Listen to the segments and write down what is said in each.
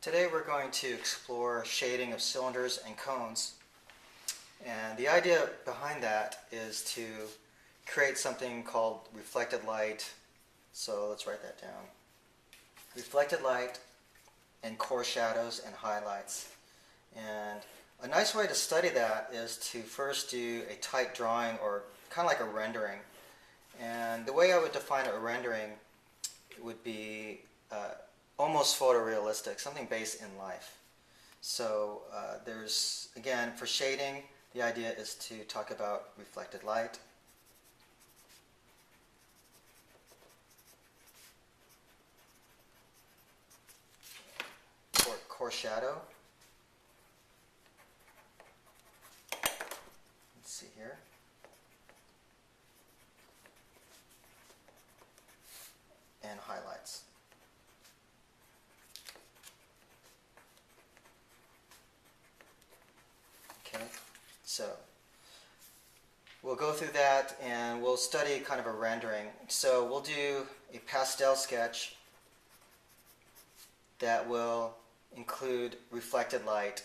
Today we're going to explore shading of cylinders and cones. And the idea behind that is to create something called reflected light. So let's write that down. Reflected light and core shadows and highlights. And a nice way to study that is to first do a tight drawing, or kind of like a rendering. And the way I would define a rendering would be almost photorealistic, something based in life. So there's, again, for shading, the idea is to talk about reflected light. Core shadow. Let's see here. And highlights. Okay, so we'll go through that and we'll study kind of a rendering. So we'll do a pastel sketch that will include reflected light.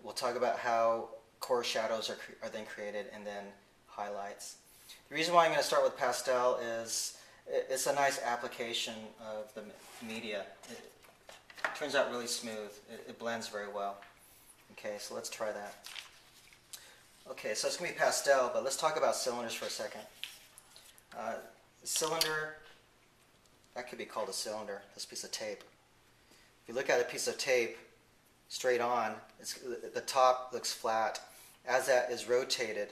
We'll talk about how core shadows are then created, and then highlights. The reason why I'm going to start with pastel is it's a nice application of the media. It turns out really smooth. It blends very well. Okay, so let's try that. Okay, so it's going to be pastel, but let's talk about cylinders for a second. Cylinder, that could be called a cylinder, this piece of tape. If you look at a piece of tape straight on, the top looks flat. As that is rotated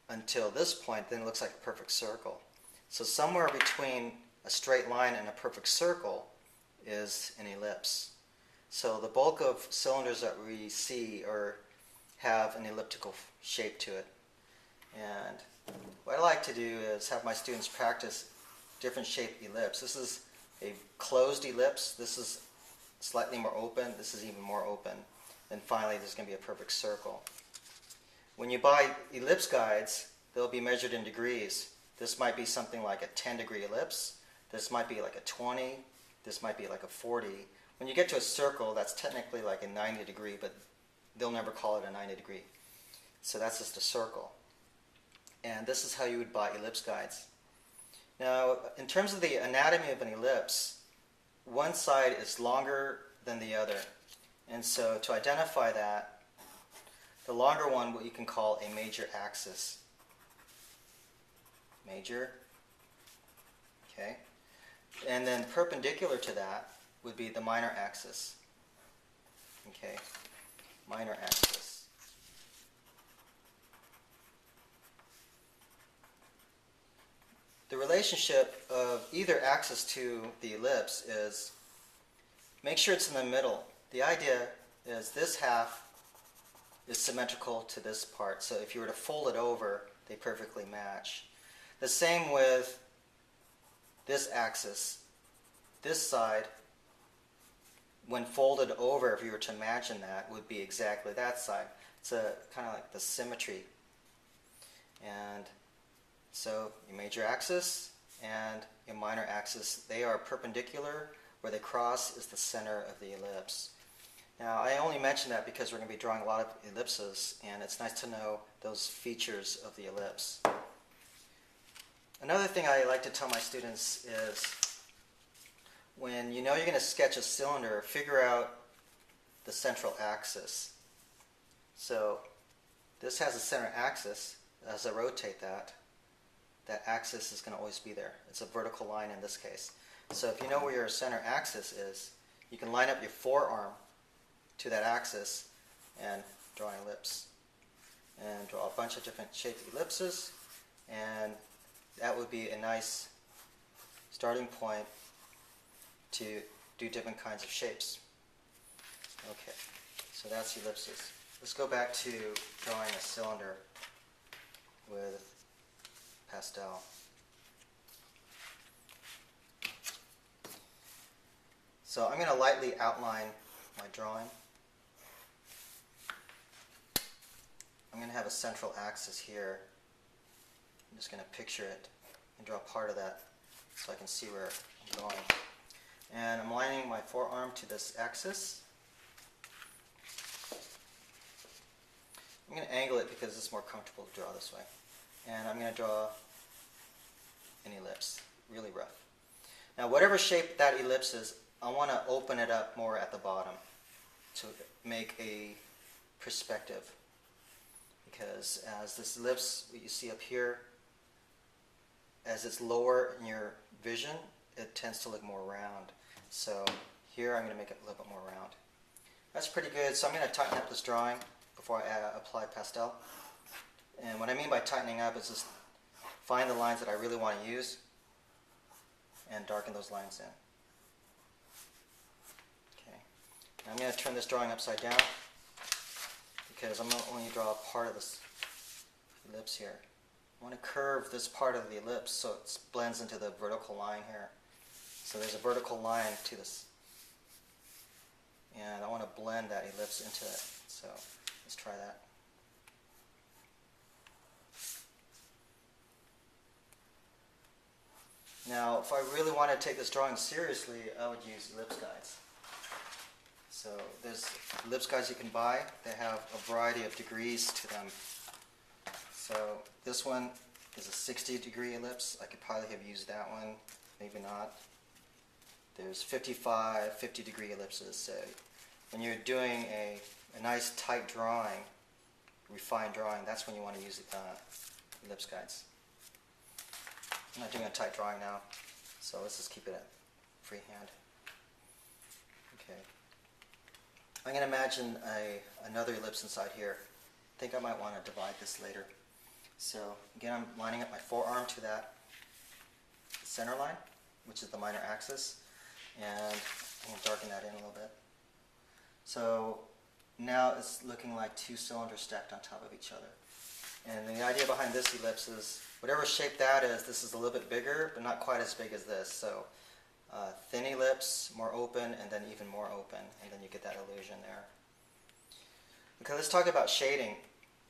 until this point, then it looks like a perfect circle. So somewhere between a straight line and a perfect circle is an ellipse. So the bulk of cylinders that we see have an elliptical shape to it. And what I like to do is have my students practice different shaped ellipse. This is a closed ellipse. This is slightly more open. This is even more open. Then finally there's going to be a perfect circle. When you buy ellipse guides, they'll be measured in degrees. This might be something like a 10-degree ellipse. This might be like a 20. This might be like a 40. When you get to a circle, that's technically like a 90-degree, but they'll never call it a 90-degree. So that's just a circle. And this is how you would buy ellipse guides. Now, in terms of the anatomy of an ellipse, one side is longer than the other. And so to identify that, the longer one, what you can call a major axis. Major. Okay. And then perpendicular to that would be the minor axis. Okay. Minor axis. The relationship of either axis to the ellipse is, make sure it's in the middle. The idea is this half is symmetrical to this part. So if you were to fold it over, they perfectly match. The same with this axis. This side, when folded over, if you were to imagine that, would be exactly that side. It's kind of like the symmetry. And so your major axis and your minor axis, they are perpendicular. Where they cross is the center of the ellipse. Now, I only mention that because we're going to be drawing a lot of ellipses, and it's nice to know those features of the ellipse. Another thing I like to tell my students is, when you know you're going to sketch a cylinder, figure out the central axis. So this has a center axis. As I rotate that, that axis is going to always be there. It's a vertical line in this case. So if you know where your center axis is, you can line up your forearm to that axis and draw an ellipse. And draw a bunch of different shaped ellipses, and that would be a nice starting point to do different kinds of shapes. Okay, so that's ellipses. Let's go back to drawing a cylinder with pastel. So I'm going to lightly outline my drawing. I'm going to have a central axis here. I'm just going to picture it and draw part of that so I can see where I'm going. And I'm lining my forearm to this axis. I'm going to angle it because it's more comfortable to draw this way. And I'm going to draw an ellipse, really rough. Now whatever shape that ellipse is, I want to open it up more at the bottom to make a perspective. Because as this ellipse, what you see up here, as it's lower in your vision, it tends to look more round. So here I'm going to make it a little bit more round. That's pretty good. So I'm going to tighten up this drawing before I apply pastel. And what I mean by tightening up is just find the lines that I really want to use and darken those lines in. Okay. Now I'm going to turn this drawing upside down because I'm going to only draw a part of this ellipse here. I want to curve this part of the ellipse so it blends into the vertical line here. So there's a vertical line to this. And I want to blend that ellipse into it. So let's try that. Now, if I really want to take this drawing seriously, I would use ellipse guides. So there's ellipse guides you can buy. They have a variety of degrees to them. So this one is a 60-degree ellipse. I could probably have used that one, maybe not. There's 55, 50-degree ellipses. So when you're doing a nice tight drawing, refined drawing, that's when you want to use ellipse guides. I'm not doing a tight drawing now, so let's just keep it at freehand. Okay. I'm going to imagine another ellipse inside here. I think I might want to divide this later. So again, I'm lining up my forearm to that center line, which is the minor axis, and I'm going to darken that in a little bit. So now it's looking like two cylinders stacked on top of each other. And the idea behind this ellipse is, whatever shape that is, this is a little bit bigger, but not quite as big as this. So thin ellipse, more open, and then even more open, and then you get that illusion there. Okay, let's talk about shading.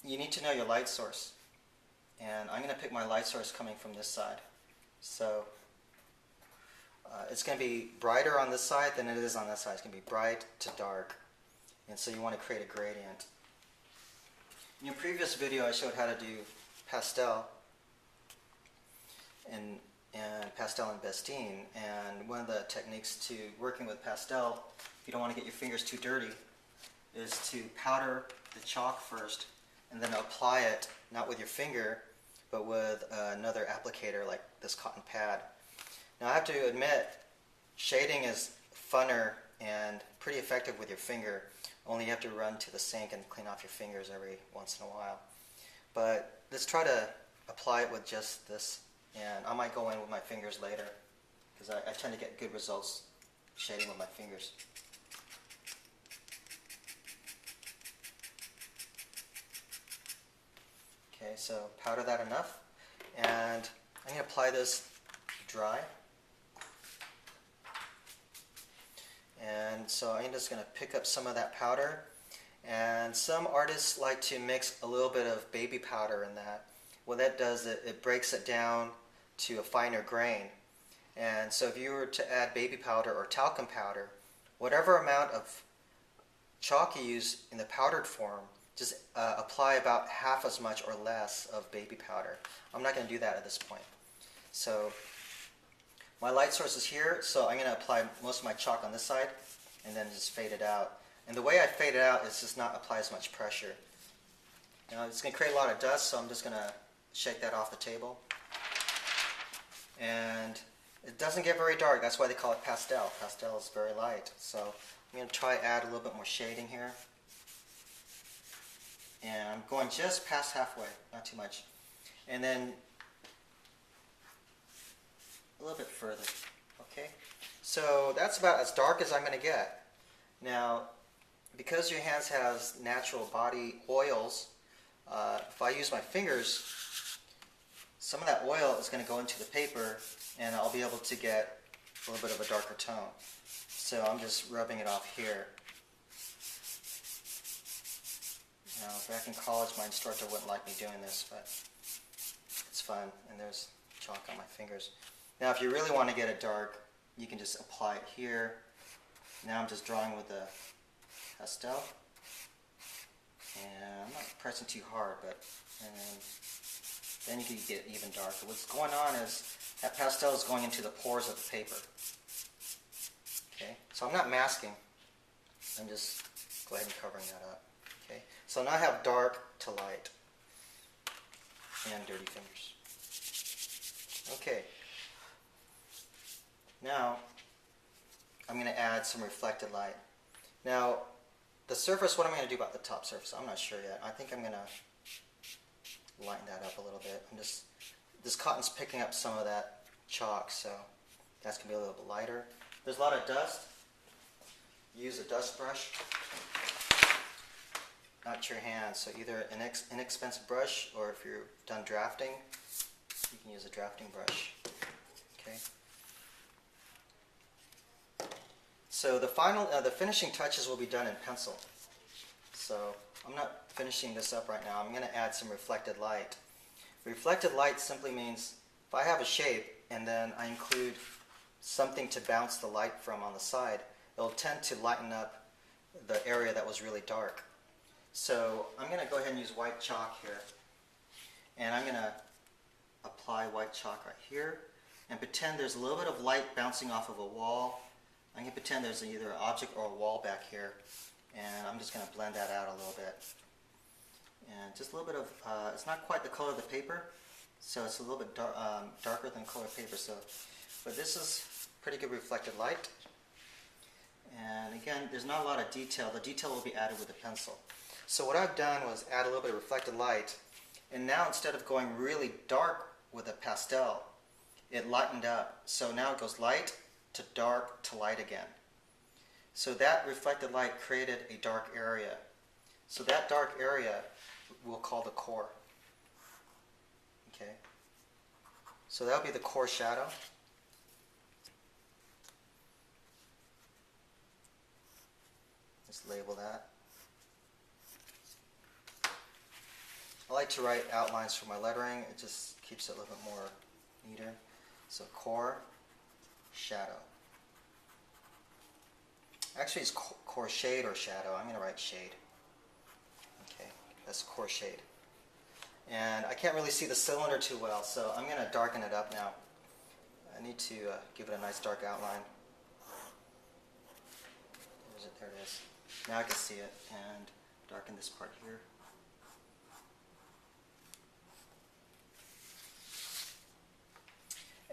You need to know your light source. And I'm going to pick my light source coming from this side. So it's going to be brighter on this side than it is on this side. It's going to be bright to dark. And so you want to create a gradient. In your previous video, I showed how to do pastel and pastel and Bestine. And one of the techniques to working with pastel, if you don't want to get your fingers too dirty, is to powder the chalk first and then apply it, not with your finger, but with another applicator like this cotton pad. Now I have to admit, shading is funner and pretty effective with your finger, only you have to run to the sink and clean off your fingers every once in a while. But let's try to apply it with just this, and I might go in with my fingers later, because I tend to get good results shading with my fingers. Okay, so powder that enough, and I'm going to apply this dry. And so I'm just going to pick up some of that powder, and some artists like to mix a little bit of baby powder in that. What that does, it breaks it down to a finer grain. And so if you were to add baby powder or talcum powder, whatever amount of chalk you use in the powdered form, just apply about half as much or less of baby powder. I'm not going to do that at this point. So my light source is here, so I'm going to apply most of my chalk on this side and then just fade it out. And the way I fade it out is just not apply as much pressure. Now it's going to create a lot of dust, so I'm just going to shake that off the table. And it doesn't get very dark, that's why they call it pastel. Pastel is very light. So I'm going to try add a little bit more shading here. And I'm going just past halfway, not too much. And then a little bit further, okay? So that's about as dark as I'm going to get. Now, because your hands has natural body oils, if I use my fingers, some of that oil is going to go into the paper, and I'll be able to get a little bit of a darker tone. So I'm just rubbing it off here. Now, back in college, my instructor wouldn't like me doing this, but it's fun, and there's chalk on my fingers. Now, if you really want to get it dark, you can just apply it here. Now I'm just drawing with the pastel. And I'm not pressing too hard, but then you can get even darker. What's going on is that pastel is going into the pores of the paper. Okay, so I'm not masking. I'm just go ahead and covering that up. Okay, so now I have dark to light and dirty fingers. Okay, now I'm going to add some reflected light. Now, the surface, what am I going to do about the top surface? I'm not sure yet. I think I'm going to lighten that up a little bit. This cotton's picking up some of that chalk, so that's going to be a little bit lighter. There's a lot of dust. Use a dust brush, not your hands. So either an inexpensive brush, or if you're done drafting, you can use a drafting brush. Okay. So the finishing touches will be done in pencil. So I'm not finishing this up right now. I'm going to add some reflected light. Reflected light simply means if I have a shape and then I include something to bounce the light from on the side, it'll tend to lighten up the area that was really dark. So I'm going to go ahead and use white chalk here. And I'm going to apply white chalk right here and pretend there's a little bit of light bouncing off of a wall. I'm going to pretend there's either an object or a wall back here, and I'm just going to blend that out a little bit. And just a little bit of, it's not quite the color of the paper, so it's a little bit darker than color paper. But this is pretty good reflected light. And again, there's not a lot of detail. The detail will be added with the pencil. So what I've done was add a little bit of reflected light, and now instead of going really dark with a pastel, it lightened up. So now it goes light to dark to light again. So that reflected light created a dark area. So that dark area we'll call the core. Okay. So that'll be the core shadow. Just label that. I like to write outlines for my lettering. It just keeps it a little bit more neater. So core, shadow. Actually, it's core shade or shadow. I'm going to write shade. Okay, that's core shade. And I can't really see the cylinder too well, so I'm going to darken it up now. I need to give it a nice dark outline. There it is. Now I can see it, and darken this part here.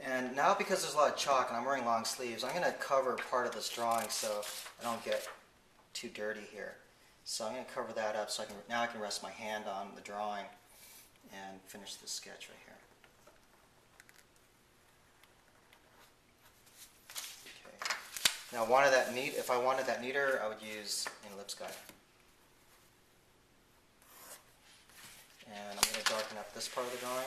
And now, because there's a lot of chalk and I'm wearing long sleeves, I'm going to cover part of this drawing so I don't get too dirty here. So I'm going to cover that up so now I can rest my hand on the drawing and finish the sketch right here. Okay. Now, if I wanted that neater, I would use an ellipse guide. And I'm going to darken up this part of the drawing.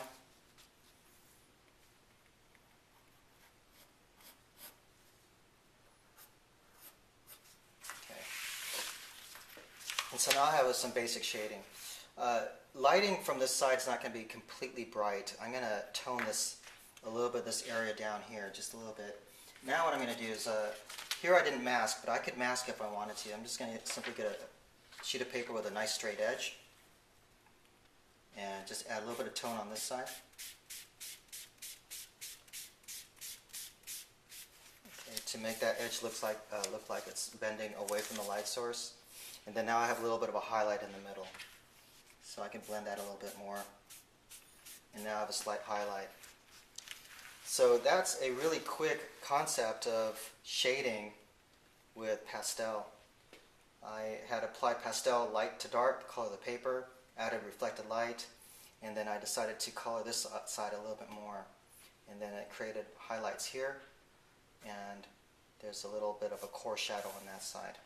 And so now I have some basic shading. Lighting from this side is not going to be completely bright. I'm going to tone this a little bit, this area down here, just a little bit. Now what I'm going to do is, here I didn't mask, but I could mask if I wanted to. I'm just going to simply get a sheet of paper with a nice straight edge and just add a little bit of tone on this side. Okay, to make that edge look like it's bending away from the light source. And then now I have a little bit of a highlight in the middle. So I can blend that a little bit more. And now I have a slight highlight. So that's a really quick concept of shading with pastel. I had applied pastel light to dark to color the paper, added reflected light, and then I decided to color this side a little bit more. And then it created highlights here, and there's a little bit of a core shadow on that side.